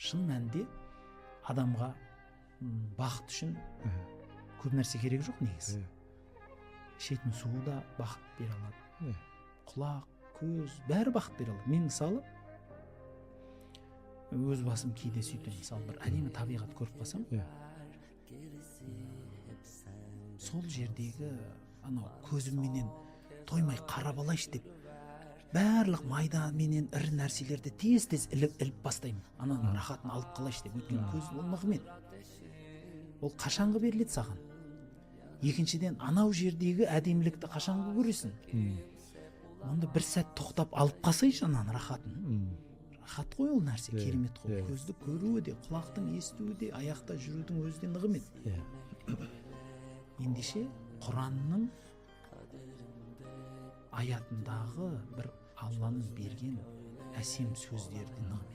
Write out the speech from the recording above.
шын мәнінде адамға бақыт үшін көп нәрсе керек жоқ негізі. Ішетін суы да бақыт бере алады. Құлақ, көз, бәрі бақыт бере алады. Мен мысалы өз басым кейде сөйтем, мысалы бір әдемі табиғат көріп қалсам, сол жердегі анау көзімменен тоймай қарап алайшы деп барлық майда менен ірі нәрселерді тез іліп бастаймын. Ананың рахатын алып қалайшы деп. Өйткені көз ол нығмет. Ол қашанғы беріледі саған? Екіншіден, анау жердегі әдемілікті қашанғы көресің? Онда бір сәт тоқтап алып қалсайшы ананың рахатын. Рахат қой ол нәрсе, керемет қой. Көзді көруі де, құлақтың естуі де, аяқта жүрудің өзі де нығмет. Ендеше Құранның аятындағы бір Алланың берген әсем сөздерді нығмет.